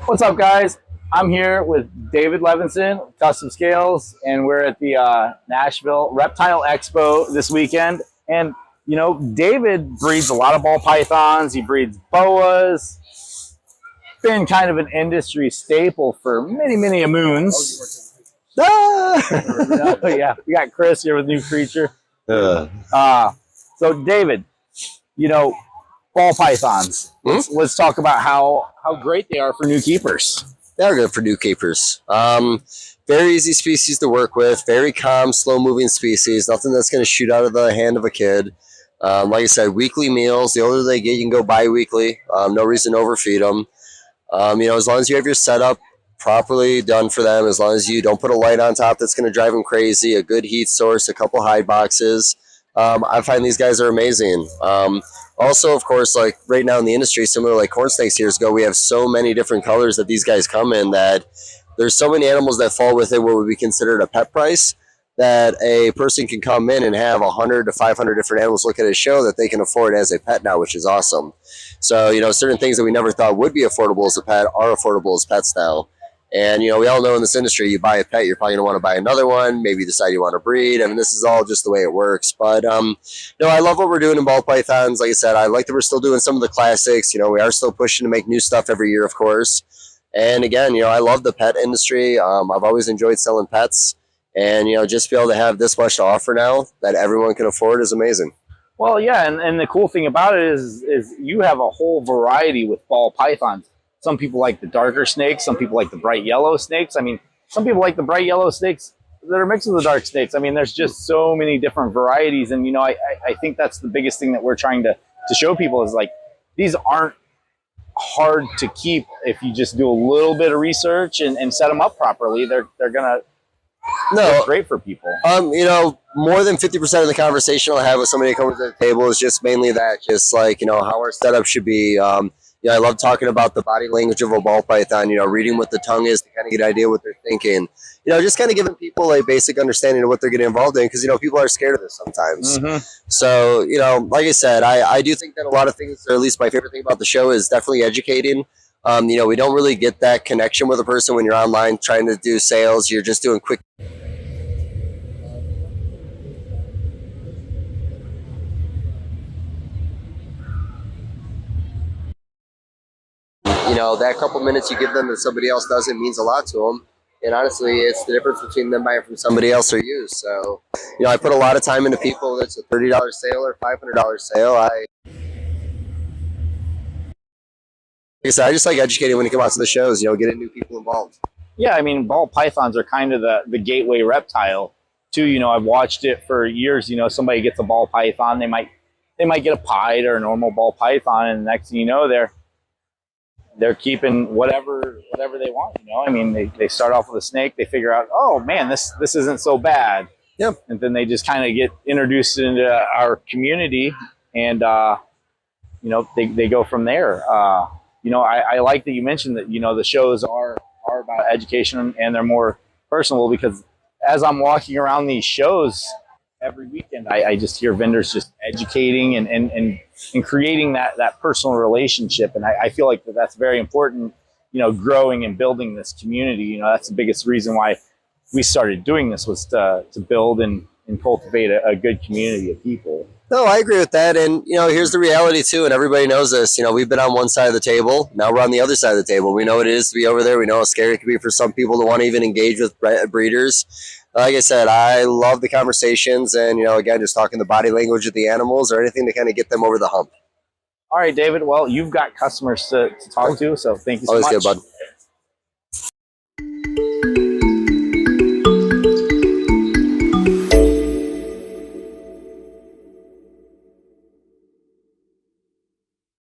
What's up, guys? I'm here with David Levinson, Custom Scales, and we're at the Nashville Reptile Expo this weekend. And, you know, David breeds a lot of ball pythons. He breeds boas. Been kind of an industry staple for many, many a moons. Yeah, we got Chris here with New Creature. So, David, you know, ball pythons. Let's talk about how great they are for new keepers. They're good for new keepers. Very easy species to work with. Very calm, slow-moving species. Nothing that's going to shoot out of the hand of a kid. Like I said, weekly meals. The older they get, you can go bi-weekly. No reason to overfeed them. You know, as long as you have your setup properly done for them, as long as you don't put a light on top that's going to drive them crazy, a good heat source, a couple hide boxes. I find these guys are amazing. Also, of course, like right now in the industry, similar like corn snakes years ago, we have so many different colors that these guys come in that there's so many animals that fall within what would be considered a pet price that a person can come in and have 100 to 500 different animals look at a show that they can afford as a pet now, which is awesome. So, you know, certain things that we never thought would be affordable as a pet are affordable as pets now. And, you know, we all know in this industry, you buy a pet, you're probably going to want to buy another one. Maybe you decide you want to breed. I mean, this is all just the way it works. But, no, I love what we're doing in ball pythons. Like I said, I like that we're still doing some of the classics. You know, we are still pushing to make new stuff every year, of course. And, again, you know, I love the pet industry. I've always enjoyed selling pets. And, you know, just be able to have this much to offer now that everyone can afford is amazing. Well, yeah, and the cool thing about it is you have a whole variety with ball pythons. Some people like the darker snakes. Some people like the bright yellow snakes. I mean, some people like the bright yellow snakes that are mixed with the dark snakes. I mean, there's just so many different varieties. And, you know, I think that's the biggest thing that we're trying to show people is, like, these aren't hard to keep if you just do a little bit of research and set them up properly. They're going to look great for people. You know, more than 50% of the conversation I'll have with somebody that comes to the table is just mainly that, just like, you know, how our setup should be. Yeah, I love talking about the body language of a ball python, you know, reading what the tongue is to kind of get an idea what they're thinking. You know, just kind of giving people a basic understanding of what they're getting involved in because, you know, people are scared of this sometimes. So, you know, like I said, I do think that a lot of things, or at least my favorite thing about the show is definitely educating. You know, we don't really get that connection with a person when you're online trying to do sales. You're just doing quick. You know, that couple minutes you give them that somebody else doesn't means a lot to them. And honestly, it's the difference between them buying from somebody else or you. So, you know, I put a lot of time into people. It's a $30 sale or $500 sale. Like I said, I just like educating when you come out to the shows, you know, getting new people involved. Yeah, I mean, ball pythons are kind of the gateway reptile too. You know, I've watched it for years. You know, somebody gets a ball python, they might get a pied or a normal ball python, and the next thing you know, they're keeping whatever they want. You know, I mean, they start off with a snake, they figure out, oh man, this isn't so bad. Yep. And then they just kind of get introduced into our community, and you know, they go from there. You know, I like that you mentioned that, you know, the shows are about education and they're more personal, because as I'm walking around these shows every weekend, I just hear vendors just educating and creating that personal relationship. And I feel like that's very important, you know, growing and building this community. You know, that's the biggest reason why we started doing this, was to build and cultivate a good community of people. No, I agree with that. And, you know, here's the reality, too, and everybody knows this. You know, we've been on one side of the table. Now we're on the other side of the table. We know what it is to be over there. We know how scary it can be for some people to want to even engage with breeders. Like I said, I love the conversations and, you know, again, just talking the body language of the animals or anything to kind of get them over the hump. All right, David. Well, you've got customers to talk to, so thank you so much. Always good, bud.